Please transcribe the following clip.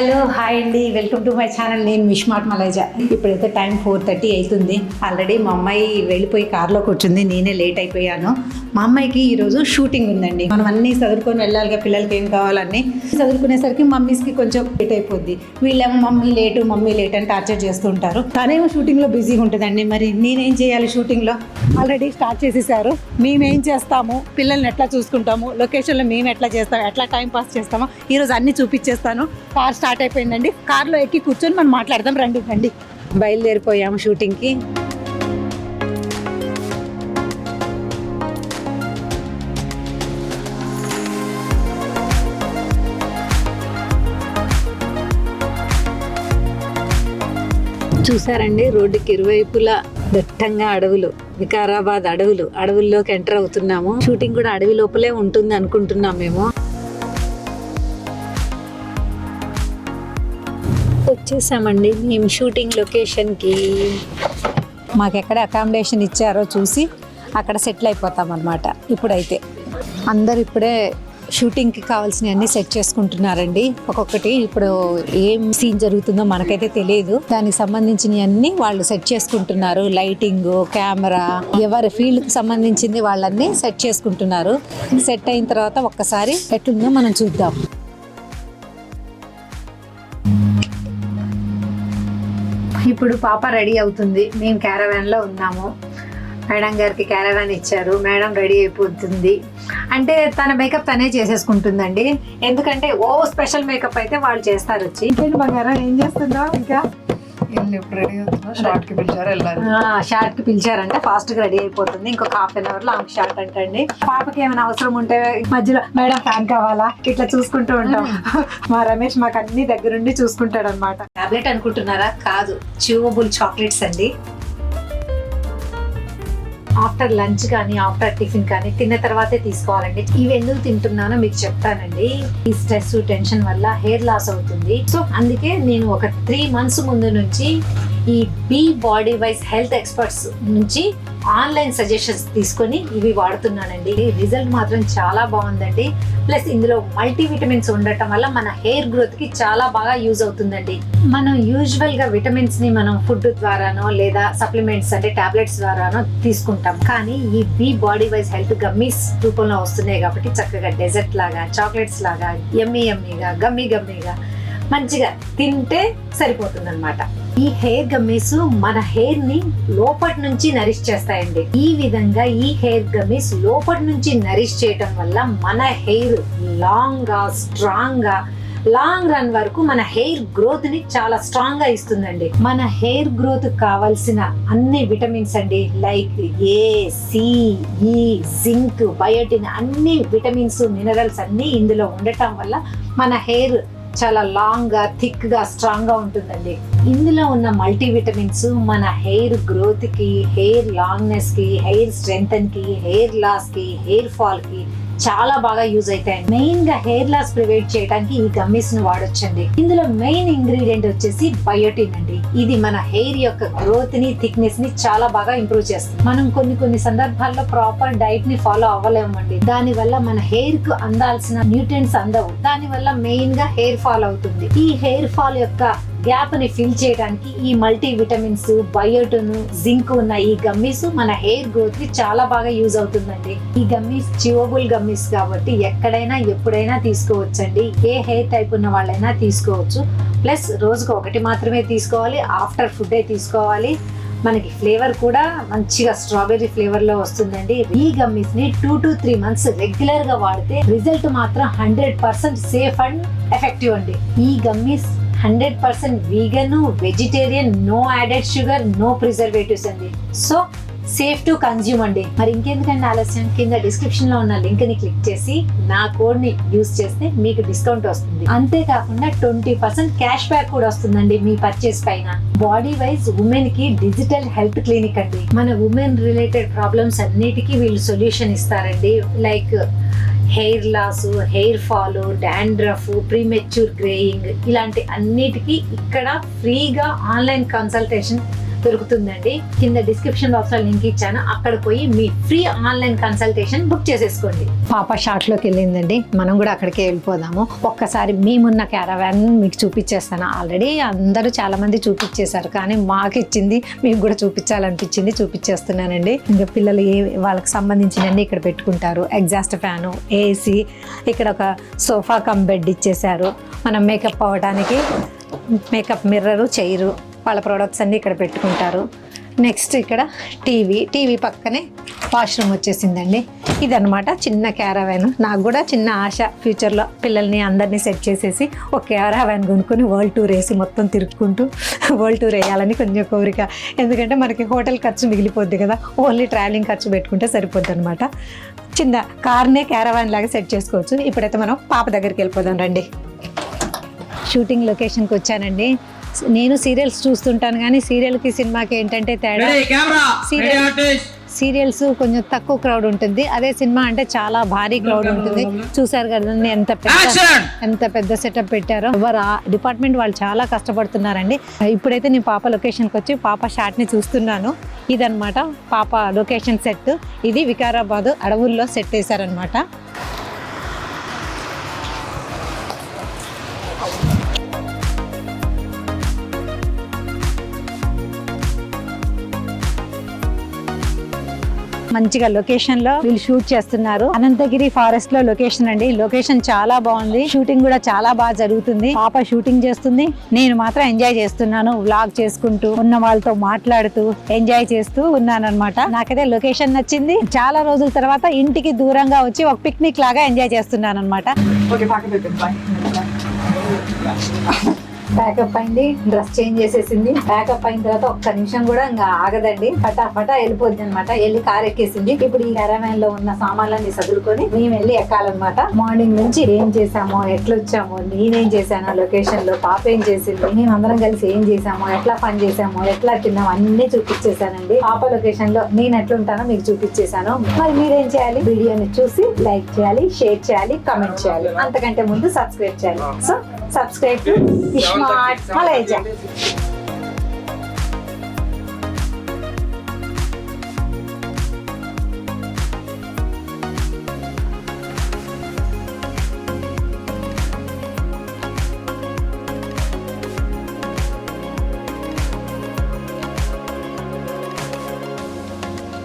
Hello hi అండి, welcome to my channel. నేను విష్మార్ట్ మలైజా. ఇప్పుడైతే టైం 4:30 అవుతుంది. ఆల్రెడీ మా అమ్మాయి వెళ్ళిపోయి కార్లో కూర్చుంది, నేనే లేట్ అయిపోయాను. మా అమ్మాయికి ఈరోజు షూటింగ్ ఉందండి. మనం అన్నీ చదువుకొని వెళ్ళాలిగా, పిల్లలకి ఏం కావాలన్నీ చదువుకునేసరికి మమ్మీస్కి కొంచెం లేట్ అయిపోద్ది. వీళ్ళేమో మమ్మీ లేట్ అని టార్చర్ చేస్తూ ఉంటారు. తనేమో షూటింగ్లో బిజీగా ఉంటుందండి. మరి నేనేం చేయాలి? షూటింగ్లో ఆల్రెడీ స్టార్ట్ చేసేసారు. మేమేం చేస్తాము, పిల్లల్ని ఎట్లా చూసుకుంటాము, లొకేషన్లో మేము ఎట్లా చేస్తాము, ఎట్లా టైం పాస్ చేస్తామో ఈరోజు అన్నీ చూపించేస్తాను. కార్ స్టార్ట్ అయిపోయిందండి. కార్లో ఎక్కి కూర్చొని మనం మాట్లాడదాం. రండి. బయలుదేరిపోయాము షూటింగ్కి. చూసారండి, రోడ్డుకి ఇరువైపులా దట్టంగా అడవులు, వికారాబాద్ అడవుల్లోకి ఎంటర్ అవుతున్నాము. షూటింగ్ కూడా అడవి లోపలే ఉంటుంది అనుకుంటున్నాం మేము. వచ్చేసామండి మేము షూటింగ్ లొకేషన్కి. మాకు ఎక్కడ అకామిడేషన్ ఇచ్చారో చూసి అక్కడ సెటిల్ అయిపోతాం అన్నమాట. ఇప్పుడైతే అందరు ఇప్పుడే షూటింగ్కి కావాల్సినవన్నీ సెట్ చేసుకుంటున్నారండి. ఒక్కొక్కటి ఇప్పుడు ఏం సీన్ జరుగుతుందో మనకైతే తెలియదు. దానికి సంబంధించినవన్నీ వాళ్ళు సెట్ చేసుకుంటున్నారు. లైటింగ్, కెమెరా, ఎవరి ఫీల్డ్కి సంబంధించింది వాళ్ళన్నీ సెట్ చేసుకుంటున్నారు. సెట్ అయిన తర్వాత ఒక్కసారి ఎట్లుందో మనం చూద్దాం. ఇప్పుడు పాప రెడీ అవుతుంది. మేము క్యారవాన్లో ఉన్నాము. మేడం గారికి క్యారవాన్ ఇచ్చారు. మేడం రెడీ అయిపోతుంది. అంటే తన మేకప్ తనే చేసేసుకుంటుందండి. ఎందుకంటే స్పెషల్ మేకప్ అయితే వాళ్ళు చేస్తారు. వచ్చి ఇంకేంటి బంగారం, ఏం చేస్తుందో? ఇంకా షార్ట్ కి పిలిచారంటే ఫాస్ట్ గా రెడీ అయిపోతుంది. ఇంకొక హాఫ్ అన్ అవర్ లో ఆమె షార్ట్ అంటండి. పాపకి ఏమైనా అవసరం ఉంటే మధ్యలో మేడం ఫ్యాన్ కావాలా ఇట్లా చూసుకుంటూ ఉంటాం. మా రమేష్ మాకు అన్ని దగ్గరుండి చూసుకుంటాడు అనమాట. టాబ్లెట్ అనుకుంటున్నారా? కాదు, చ్యూవబుల్ చాక్లెట్స్ అండి. ఆఫ్టర్ లంచ్ కానీ ఆఫ్టర్ టిఫిన్ కానీ తిన్న తర్వాతే తీసుకోవాలండి. ఇవి ఎందుకు తింటున్నానో మీకు చెప్తానండి. ఈ స్ట్రెస్, టెన్షన్ వల్ల హెయిర్ లాస్ అవుతుంది. సో అందుకే నేను ఒక 3 months ముందు నుంచి ఈ Be Bodywise health experts నుంచి ఆన్లైన్ సజెషన్స్ తీసుకొని ఇవి వాడుతున్నానండి. రిజల్ట్ మాత్రం చాలా బాగుందండి. ప్లస్ ఇందులో మల్టీవిటమిన్స్ ఉండటం వల్ల మన హెయిర్ గ్రోత్ కి చాలా బాగా యూజ్ అవుతుందండి. మనం యూజువల్ గా విటమిన్స్ ని మనం ఫుడ్ ద్వారానో లేదా సప్లిమెంట్స్ అంటే టాబ్లెట్స్ ద్వారానో తీసుకుంటాం. కానీ ఈ Be Bodywise health gummies రూపంలో వస్తున్నాయి కాబట్టి చక్కగా డెజర్ట్ లాగా, చాక్లెట్స్ లాగా, యమ్మీగా, గమ్మీగా మంచిగా తింటే సరిపోతుంది అనమాట. ఈ హెయిర్ గమ్మీస్ మన హెయిర్ ని లోపటి నుంచి నరిష్ చేస్తాయండి. ఈ విధంగా ఈ హెయిర్ గమ్మీస్ లోపటి నుంచి నరిష్ చేయటం వల్ల మన హెయిర్ లాంగ్ గా, స్ట్రాంగ్ గా, లాంగ్ రన్ వరకు మన హెయిర్ గ్రోత్ ని చాలా స్ట్రాంగ్ గా ఇస్తుందండి. మన హెయిర్ గ్రోత్ కావాల్సిన అన్ని విటమిన్స్ అండి, లైక్ ఏ, సి, ఈ, జింక్, బయోటిన్, అన్ని విటమిన్స్, మినరల్స్ అన్ని ఇందులో ఉండటం వల్ల మన హెయిర్ చాలా లాంగ్ గా, థిక్ గా, స్ట్రాంగ్ గా ఉంటుందండి. ఇందులో ఉన్న మల్టీవిటమిన్స్ మన హెయిర్ గ్రోత్ కి, హెయిర్ లాంగ్నెస్ కి, హెయిర్ స్ట్రెంగ్తన్ కి, హెయిర్ లాస్ కి, హెయిర్ ఫాల్ కి చాలా బాగా యూజ్ అవుతాయి. మెయిన్ గా హెయిర్ లాస్ ప్రివెంట్ చేయడానికి ఈ గమ్మీస్ ను వాడొచ్చండి. ఇందులో మెయిన్ ఇంగ్రీడియంట్ వచ్చేసి బయోటిన్ అండి. ఇది మన హెయిర్ యొక్క గ్రోత్ ని, థిక్నెస్ ని చాలా బాగా ఇంప్రూవ్ చేస్తుంది. మనం కొన్ని సందర్భాల్లో ప్రాపర్ డైట్ ని ఫాలో అవ్వలేమండి. దాని వల్ల మన హెయిర్ కు అందాల్సిన న్యూట్రియంట్స్ అందవు. దాని వల్ల మెయిన్ గా హెయిర్ ఫాల్ అవుతుంది. ఈ హెయిర్ ఫాల్ యొక్క గ్యాప్ ని ఫిల్ చేయడానికి ఈ మల్టీ విటమిన్స్, బయోటిన్, జింక్ ఉన్న ఈ గమ్మీస్ మన హెయిర్ గ్రోత్ కి చాలా బాగా యూజ్ అవుతుందండి. ఈ గమ్మీస్ చ్యూవబుల్ గమ్మీస్ కాబట్టి ఎక్కడైనా ఎప్పుడైనా తీసుకోవచ్చండి. ఏ హెయిర్ టైప్ ఉన్న వాళ్ళైనా తీసుకోవచ్చు. ప్లస్ రోజుకు ఒకటి మాత్రమే తీసుకోవాలి. ఆఫ్టర్ ఫుడ్ తీసుకోవాలి. మనకి ఫ్లేవర్ కూడా మంచిగా స్ట్రాబెర్రీ ఫ్లేవర్ లో వస్తుందండి. ఈ గమ్మీస్ ని 2 to 3 months రెగ్యులర్ గా వాడితే రిజల్ట్ మాత్రం 100% సేఫ్ అండ్ ఎఫెక్టివ్ అండి. ఈ గమ్మీస్ 100% vegan, vegetarian, no added sugar, no preservatives అండి. సో సేఫ్ టు కన్జ్యూమ్ అండి. మరి ఇంకెందుకంటే ఆలస్యం, కింద డిస్క్రిప్షన్ లో ఉన్న లింక్ ని క్లిక్ చేసి నా కోడ్ ని యూజ్ చేస్తే మీకు డిస్కౌంట్ వస్తుంది. అంతేకాకుండా 20% క్యాష్ బ్యాక్ కూడా వస్తుందండి మీ పర్చేస్ పైన. బాడీ వైజ్ ఉమెన్ కి డిజిటల్ హెల్త్ క్లినిక్ అండి. మన ఉమెన్ రిలేటెడ్ ప్రాబ్లమ్స్ అన్నిటికీ వీళ్ళు సొల్యూషన్ ఇస్తారండి. Like hair loss, hair fall, dandruff, premature greying, ఇలాంటి అన్నిటికీ ఇక్కడ ఫ్రీగా ఆన్లైన్ కన్సల్టేషన్ దొరుకుతుందండి. కింద డిస్క్రిప్షన్ బాక్స్ లో లింక్ ఇచ్చాను, అక్కడ పోయి మీ ఫ్రీ ఆన్లైన్ కన్సల్టేషన్ బుక్ చేసేసుకోండి. పాప షార్ట్ లోకి వెళ్ళిందండి, మనం కూడా అక్కడికే వెళ్ళిపోదాము. ఒక్కసారి మేమున్న క్యారవాన్ మీకు చూపించేస్తాను. ఆల్రెడీ అందరూ చాలా మంది చూపించేశారు, కానీ మాకు ఇచ్చింది మీకు కూడా చూపించాలనిపించింది, చూపించేస్తున్నానండి. ఇంకా పిల్లలు వాళ్ళకి సంబంధించినవన్నీ ఇక్కడ పెట్టుకుంటారు. ఎగ్జాస్ట్ ఫ్యాను, ఏసీ, ఇక్కడ ఒక సోఫా కమ్ బెడ్ ఇచ్చేసారు. మనం మేకప్ అవ్వడానికి మేకప్ మిర్రరు, చైరు, వాళ్ళ ప్రోడక్ట్స్ అన్నీ ఇక్కడ పెట్టుకుంటారు. నెక్స్ట్ ఇక్కడ టీవీ పక్కనే వాష్రూమ్ వచ్చేసిందండి. ఇదనమాట చిన్న క్యారవాన్. నాకు కూడా చిన్న ఆశ, ఫ్యూచర్లో పిల్లల్ని అందరినీ సెట్ చేసేసి ఒక క్యారవాన్ కొనుక్కొని వరల్డ్ టూర్ వేసి మొత్తం తిరుక్కుంటూ వరల్డ్ టూర్ వేయాలని కొంచెం కోరిక. ఎందుకంటే మనకి హోటల్ ఖర్చు మిగిలిపోద్ది కదా, ఓన్లీ ట్రావెలింగ్ ఖర్చు పెట్టుకుంటే సరిపోద్ది అనమాట. చిన్న కార్నే క్యారవాన్ లాగా సెట్ చేసుకోవచ్చు. ఇప్పుడైతే మనం పాప దగ్గరికి వెళ్ళిపోదాం రండి. షూటింగ్ లొకేషన్కి వచ్చానండి. నేను సీరియల్స్ చూస్తుంటాను, కానీ సీరియల్కి సినిమాకి ఏంటంటే తేడా, సీరియల్స్ కొంచెం తక్కువ క్రౌడ్ ఉంటుంది, అదే సినిమా అంటే చాలా భారీ క్రౌడ్ ఉంటుంది. చూసారు కదండి ఎంత పెద్ద సెటప్ పెట్టారో. ఎవరు ఆ డిపార్ట్మెంట్ వాళ్ళు చాలా కష్టపడుతున్నారండి. ఇప్పుడైతే నేను పాప లొకేషన్కి వచ్చి పాప షాట్ని చూస్తున్నాను. ఇదనమాట పాప లొకేషన్ సెట్. ఇది వికారాబాద్ అడవుల్లో సెట్ వేశారనమాట. మంచిగా లొకేషన్ లో వీళ్ళు షూట్ చేస్తున్నారు. అనంతగిరి ఫారెస్ట్ లో లొకేషన్ అండి. లొకేషన్ చాలా బాగుంది, షూటింగ్ కూడా చాలా బాగా జరుగుతుంది. పాప షూటింగ్ చేస్తుంది, నేను మాత్రం ఎంజాయ్ చేస్తున్నాను. వ్లాగ్ చేసుకుంటూ ఉన్న వాళ్ళతో మాట్లాడుతూ ఎంజాయ్ చేస్తూ ఉన్నాను అనమాట. నాకైతే లొకేషన్ నచ్చింది. చాలా రోజుల తర్వాత ఇంటికి దూరంగా వచ్చి ఒక పిక్నిక్ లాగా ఎంజాయ్ చేస్తున్నాను అనమాట. ప్యాకప్ అయింది, డ్రెస్ చేంజ్ చేసేసింది. ప్యాకప్ అయిన తర్వాత ఒక్క నిమిషం కూడా ఇంకా ఆగదండి, ఫటాఫటా వెళ్ళిపోద్ది అనమాట. వెళ్ళి కార్ ఎక్కేసింది. ఇప్పుడు ఈ క్యారవాన్ లో ఉన్న సామాన్లన్నీ సదురుకొని మేము వెళ్ళి ఎక్కాలన్నమాట. మార్నింగ్ నుంచి ఏం చేసామో, ఎట్లా వచ్చామో, నేనేం చేశాను లొకేషన్ లో, పాప ఏం చేసింది, మేము అందరం కలిసి ఏం చేసామో, ఎట్లా పని చేసామో, ఎట్లా తిన్నామో అన్ని చూపించేశానండి. పాప లొకేషన్ లో నేను ఎట్లుంటానో మీకు చూపించేశాను. మరి మీరేం చేయాలి, వీడియోని చూసి లైక్ చేయాలి, షేర్ చేయాలి, కమెంట్ చేయాలి, అంతకంటే ముందు సబ్స్క్రైబ్ చేయాలి. So subscribe to smart మలైజా.